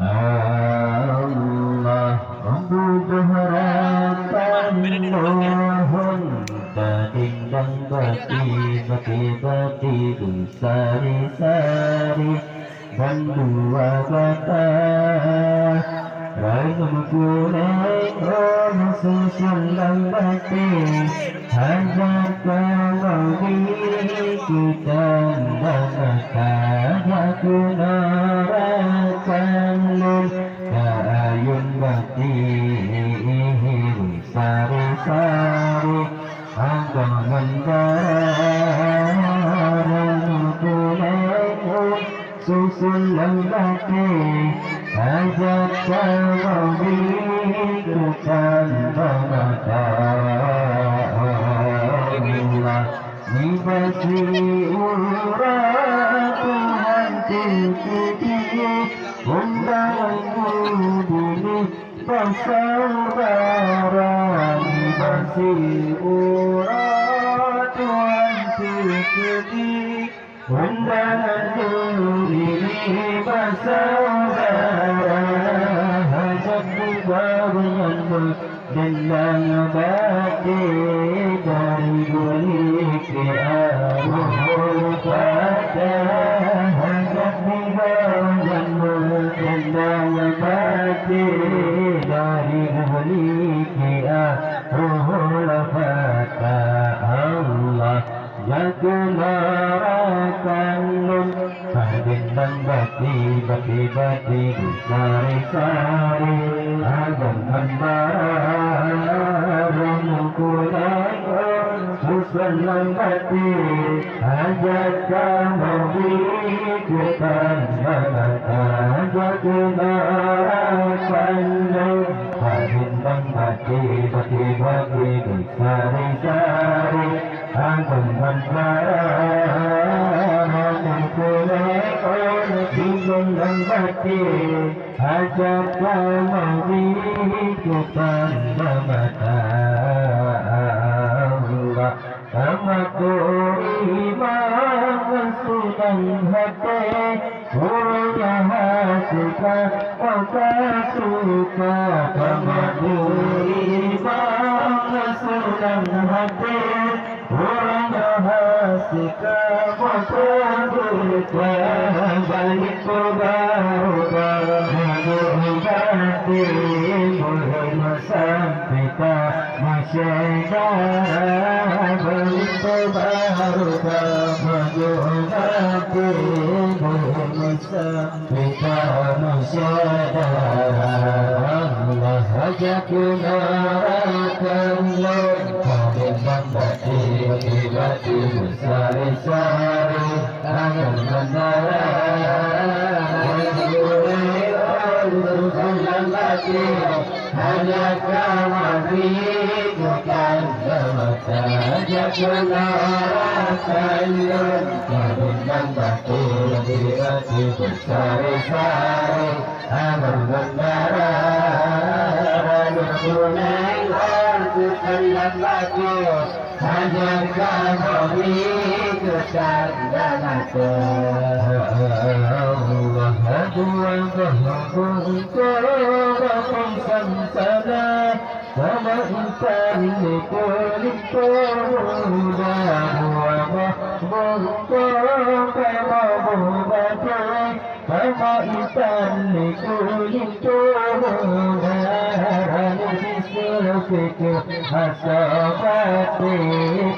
Allah berharapan mohon tadingdang bati sari-sari dan dua kata raihum kulai om susun lambati hajat kawawi kita maka jakunarakan lun kaayun bati sari-sari agam mendarang kulai susun lambati hajat kawawi kita maka Nibasi urat Tuhan tinggi undanganmu bumi bersaudara Nibasi urat Tuhan tinggi undanganmu bumi bersaudara hajat dibawamu dan abadi dari bulik arwah pada hajat dibawamu dan abadi dari bulik arwah pada Allah jagunarakan nun Padindang bati sari-sari agam handaran kulai susun lambati hajat kawawi kutan mata jagunarakan nun Padindang bati sari-sari agam handaran kulai susun lambati hajat kawawi kutan mata Allah Amaku imam sunan hati Urya hasika Waka suka Amaku imam sunan hati Urya hasika Waka suka Balik berbaruka Hati Muhammad Sampita Masyarakat Berbaruka Majuhati Muhammad Sampita Masyarakat Allah Hajakunarakan Padindang bati sari-sari Akan susun lambati hajat kawawi kutan mata jagunarakan nun Padindang bati sari-sari amar mendaran kunai susun lambati hajat kawawi kutan mata Allah aduan bahwa sana sama insan kulit pemuda sama insan kulit pemuda fikir asabati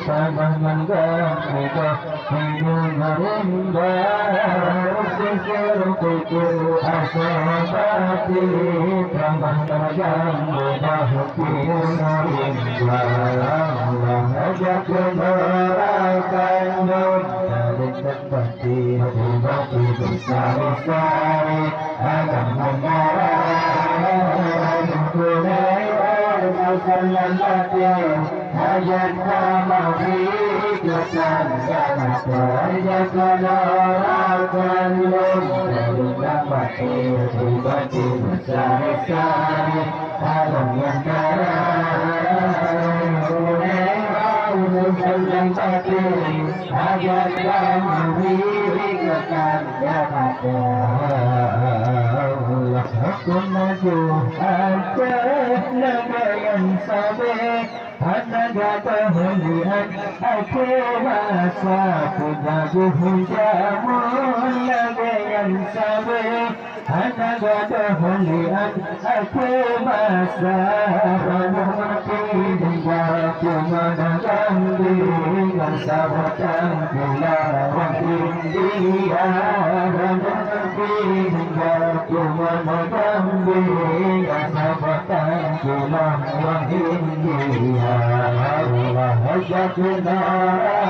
sama mengganggu hidup merimba fikir asabati sama mengganggu hidup merimba Allah ajak kemerakan dari tempat hati bersari-sari akan mengarah kulai lambati hajat kawawi kutan mata jagunarakan nun bakti bati besar-besar alam yang Sallam bati agar kami berikan jabatnya Allah hukum maju atas naga yang sabit Anaga kemuliaan aku masa punya hujamun naga yang sabit Anaga kemuliaan aku masa Ramati hingga kumanagam dengan sahabatang kulawang India Ramati hingga kumanagam dengan sahabatang kulawang India Allah hajatna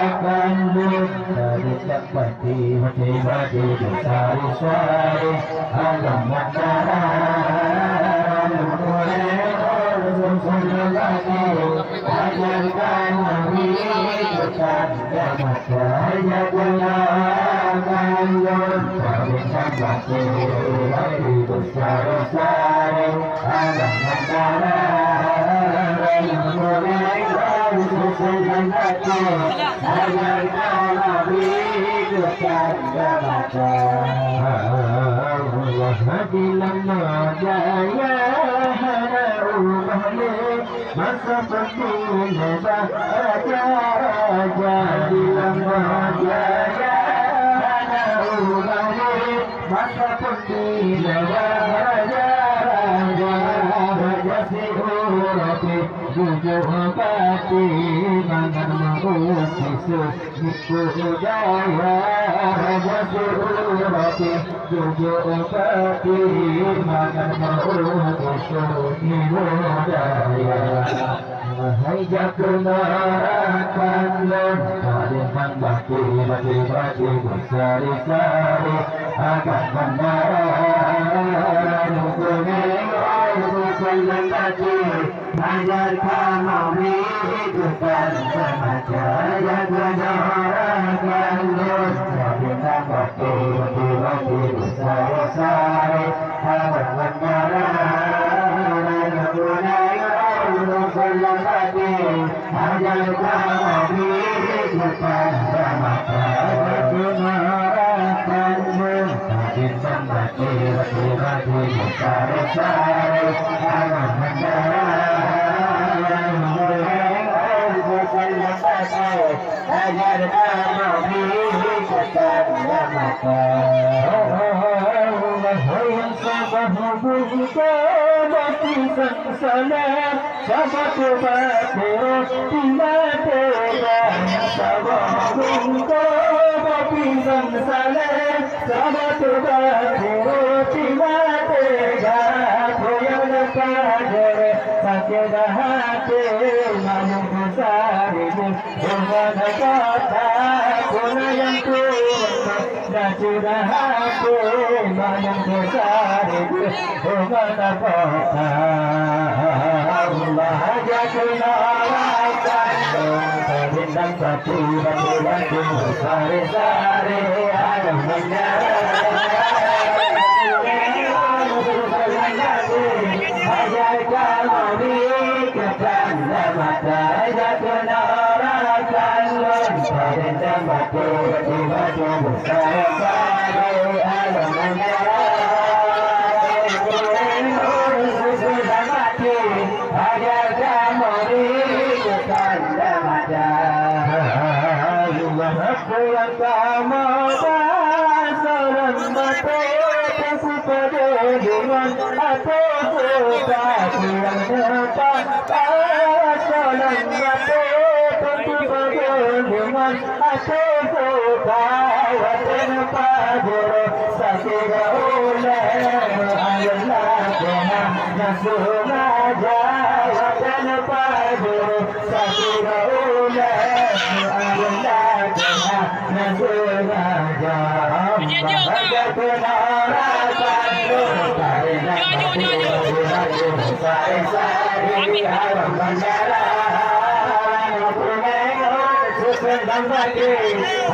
akan dari sepati mati besar-besar alam makara ajarkan kami besar jamaah gunakan dari sepati mati besar-besar alam makara masa penting raja masa penting jujur hati mangan mengusisu niku udaya raja surati jujur hati mangan mengusisu niku udaya wahai jagunarakan hadipan bakti bati besar-besar akan mendarat Sallam bati ajarkan kami hidupkan remaja yang mendoakan Jadikan bakti besar-besar agar mendarat Sallam bati ajarkan kami hidupkan remaja yang mendoakan Jadikan bakti besar-besar agar ajar kami hidupkan yang sabah bati salam sabah bati sabah bati salam sabah bati hati namun besarimu dengan kata kuna yang kuat dan sudah hati namun besarimu dengan kata Allah jatuhna akan bintang batu besar-besar alam ajarkan kami kepada mata ajarkan arakan bintang batu besar-besar alam ajarkan kami kepada mata aku yang kamu salam batu dengan aku suka yang depan salam batu dengan aku suka watan pajero sakit oleh ayatlah kena nasunaja watan pajero sakit oleh ayatlah kena nasunaja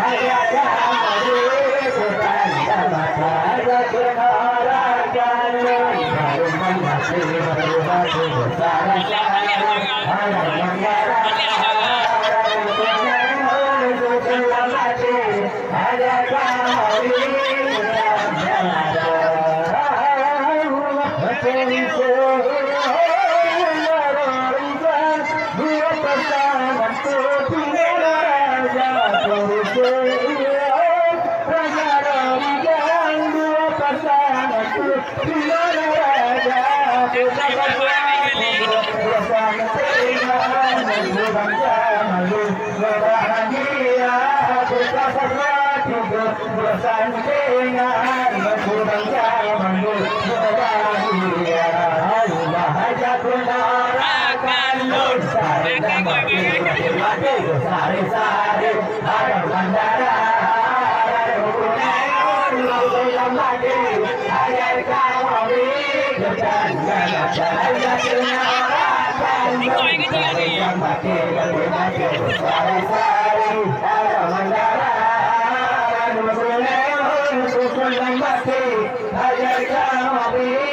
Ayah Ayah kamu di